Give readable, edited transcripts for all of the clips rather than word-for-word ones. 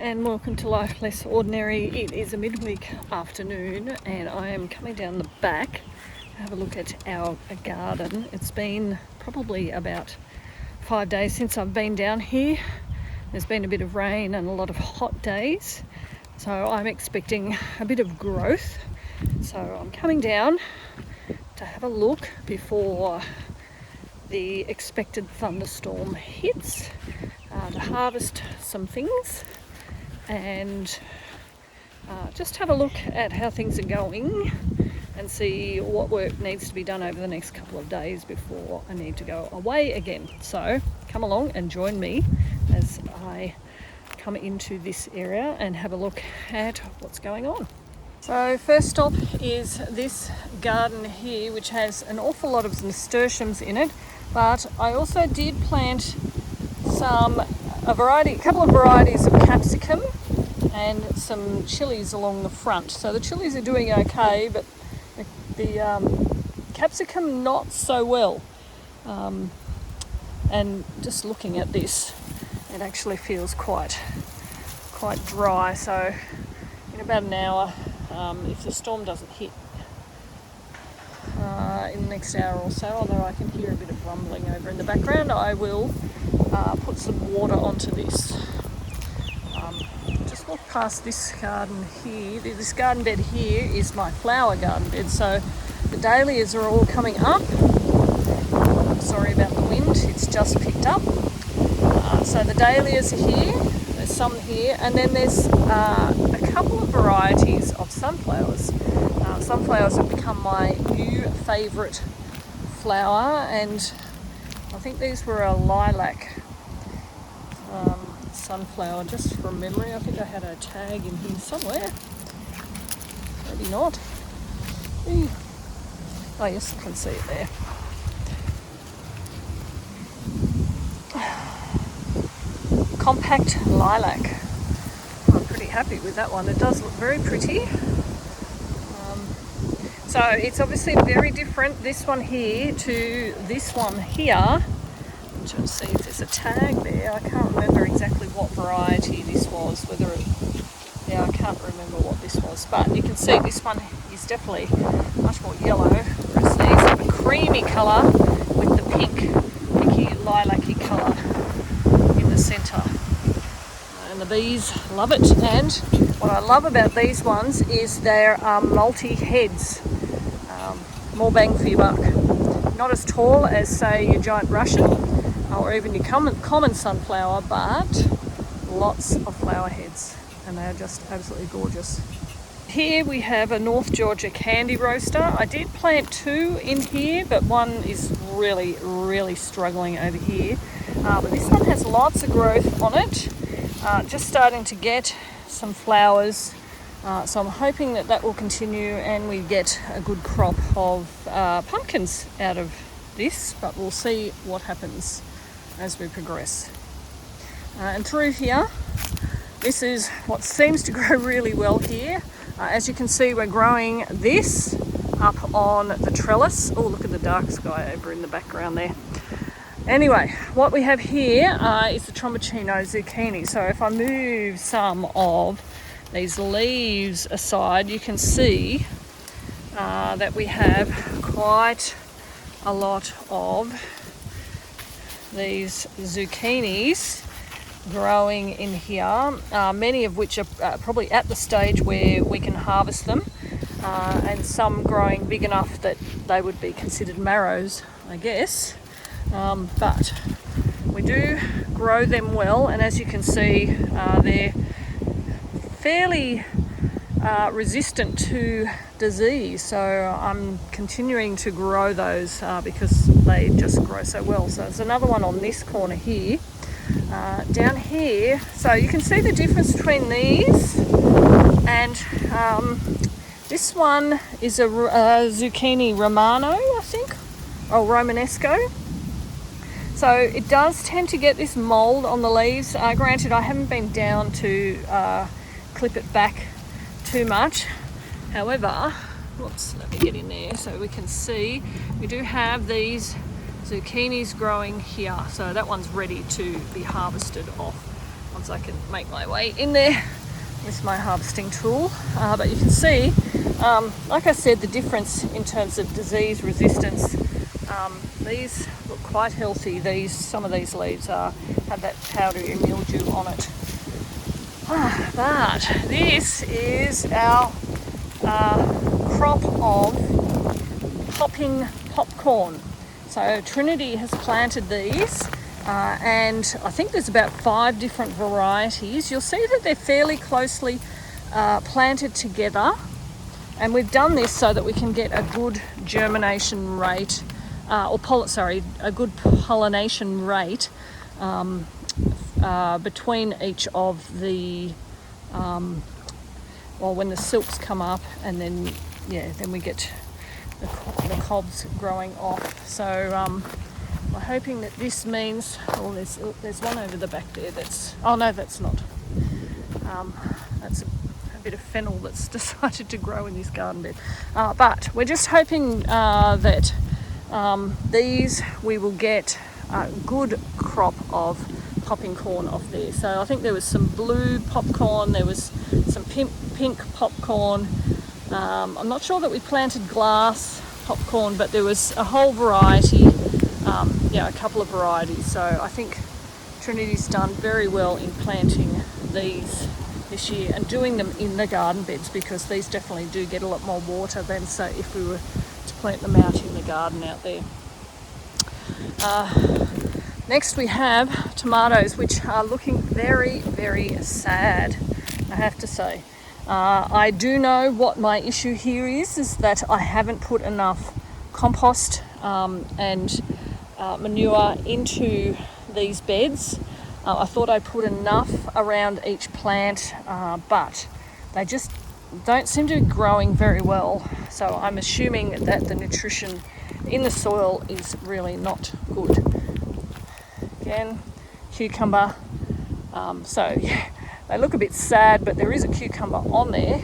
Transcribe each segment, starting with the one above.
and welcome to Life Less Ordinary. It is a midweek afternoon and I am coming down the back to have a look at our garden. It's been probably about 5 days since I've been down here. There's been a bit of rain and a lot of hot days, so I'm expecting a bit of growth. So I'm coming down to have a look before the expected thunderstorm hits, to harvest some things and just have a look at how things are going and see what work needs to be done over the next couple of days before I need to go away again. So come along and join me as I come into this area and have a look at what's going on. So first stop is this garden here, which has an awful lot of nasturtiums in it, but I also did plant a couple of varieties of capsicum and some chilies along the front. So the chilies are doing okay, but the capsicum not so well. And just looking at this, it actually feels quite dry. So in about an hour, if the storm doesn't hit in the next hour or so, although I can hear a bit of rumbling over in the background, I will put some water onto this. Just walk past this garden here. This garden bed here is my flower garden bed, so the dahlias are all coming up. I'm sorry about the wind, it's just picked up. So the dahlias are here, there's some here, and then there's a couple of varieties of sunflowers. Sunflowers have become my new favourite flower, and I think these were a lilac sunflower, just from memory. I think I had a tag in here somewhere. Maybe not. Oh yes, I can see it there. Compact lilac. I'm pretty happy with that one. It does look very pretty. So it's obviously very different, this one here to this one here. I'm trying to see if there's a tag there. I can't remember exactly what variety this was, I can't remember what this was, but you can see this one is definitely much more yellow, whereas these have a creamy colour with the pinky lilac-y colour in the centre. And the bees love it, and what I love about these ones is they're multi-heads. More bang for your buck. Not as tall as, say, your giant Russian or even your common sunflower, but lots of flower heads, and they are just absolutely gorgeous. Here we have a North Georgia candy roaster. I did plant two in here, but one is really struggling over here. But this one has lots of growth on it, just starting to get some flowers. So I'm hoping that will continue and we get a good crop of pumpkins out of this, but we'll see what happens as we progress. And through here, this is what seems to grow really well here. As you can see, we're growing this up on the trellis. Oh, look at the dark sky over in the background there. Anyway, what we have here is the Tromboncino zucchini. So if I move some of these leaves aside, you can see that we have quite a lot of these zucchinis growing in here, many of which are probably at the stage where we can harvest them, and some growing big enough that they would be considered marrows, I guess. But we do grow them well, and as you can see, they're fairly resistant to disease, so I'm continuing to grow those because they just grow so well. So there's another one on this corner here. Down here, so you can see the difference between these and this one is a zucchini romano, I think, or romanesco. So it does tend to get this mold on the leaves. Granted, I haven't been down to clip it back too much. However, whoops, let me get in there so we can see. We do have these zucchinis growing here. So that one's ready to be harvested off. once I can make my way in there with my harvesting tool. But you can see, like I said, the difference in terms of disease resistance. These look quite healthy. Some of these leaves have that powdery mildew on it. But this is our crop of popping popcorn. So Trinity has planted these, and I think there's about 5 different varieties. You'll see that they're fairly closely planted together, and we've done this so that we can get a good germination rate, a good pollination rate between each of the, when the silks come up, and then we get the cobs growing off. So we're hoping that this means, there's one over the back there that's not. That's a bit of fennel that's decided to grow in this garden bed. But we're just hoping that these, we will get a good crop of popping corn off there. So I think there was some blue popcorn, there was some pink popcorn. I'm not sure that we planted glass popcorn, but there was a whole variety, a couple of varieties. So I think Trinity's done very well in planting these this year and doing them in the garden beds, because these definitely do get a lot more water than, say, if we were to plant them out in the garden out there. Next we have tomatoes, which are looking very, very sad, I have to say. I do know what my issue here is that I haven't put enough compost and manure into these beds. I thought I put enough around each plant, but they just don't seem to be growing very well. So I'm assuming that the nutrition in the soil is really not good. Again, cucumber. They look a bit sad, but there is a cucumber on there.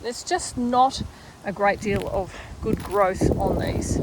There's just not a great deal of good growth on these.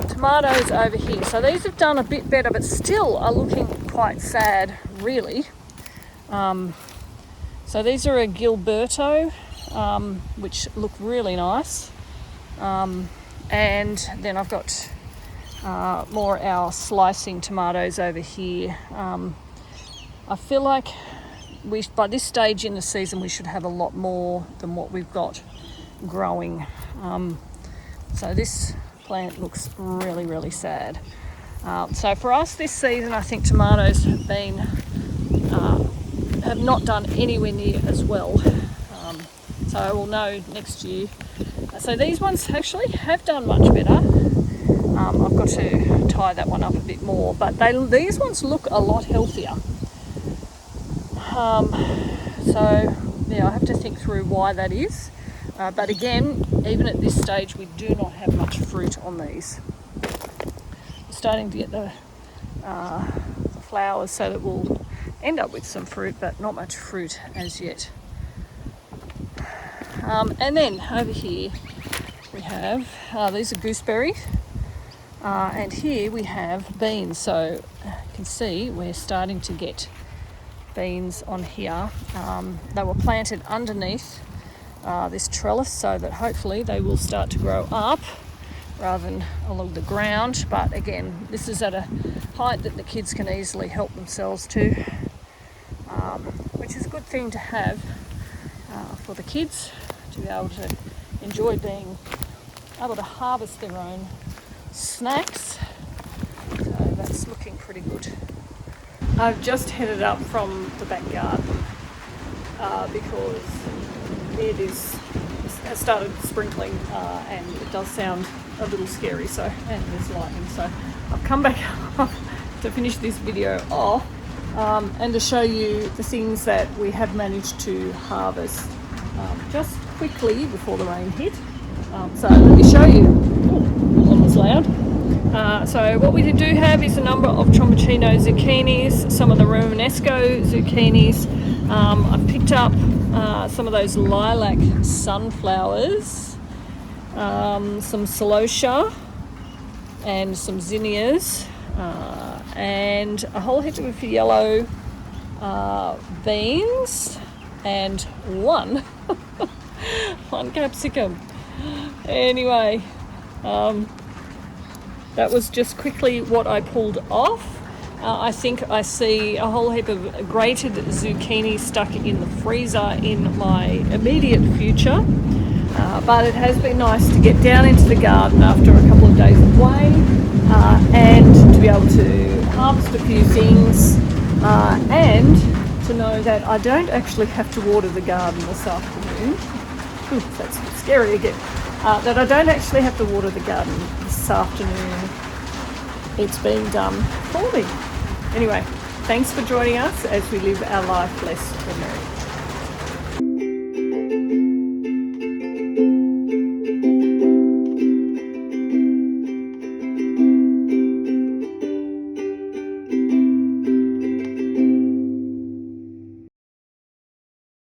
Tomatoes over here. So these have done a bit better, but still are looking quite sad, really. So these are a Gilberto, which look really nice. And then I've got more our slicing tomatoes over here. I feel like by this stage in the season we should have a lot more than what we've got growing. So this plant looks really, really sad. So for us this season, I think tomatoes have not done anywhere near as well. So we'll know next year. So these ones actually have done much better. I've got to tie that one up a bit more, but these ones look a lot healthier. I have to think through why that is. But again, even at this stage, we do not have much fruit on these. We're starting to get the flowers so that we'll end up with some fruit, but not much fruit as yet. And then over here we have, these are gooseberries. And here we have beans. So you can see we're starting to get beans on here. They were planted underneath this trellis so that hopefully they will start to grow up rather than along the ground. But again, this is at a height that the kids can easily help themselves to, which is a good thing to have for the kids to be able to enjoy being able to harvest their own snacks. So that's looking pretty good. I've just headed up from the back garden because it has started sprinkling and it does sound a little scary, so, and there's lightning, so I've come back up to finish this video off and to show you the things that we have managed to harvest just quickly before the rain hit. So let me show you. Oh, that was loud. So what we do have is a number of Tromboncino zucchinis, some of the Romanesco zucchinis. I've picked up some of those lilac sunflowers, some celosia and some zinnias, and a whole heap of yellow beans and one capsicum. Anyway, that was just quickly what I pulled off. I think I see a whole heap of grated zucchini stuck in the freezer in my immediate future. But it has been nice to get down into the garden after a couple of days away and to be able to harvest a few things and to know that I don't actually have to water the garden this afternoon. That's scary again. That I don't actually have to water the garden this afternoon. It's being done for me. Anyway, thanks for joining us as we live our life less ordinary.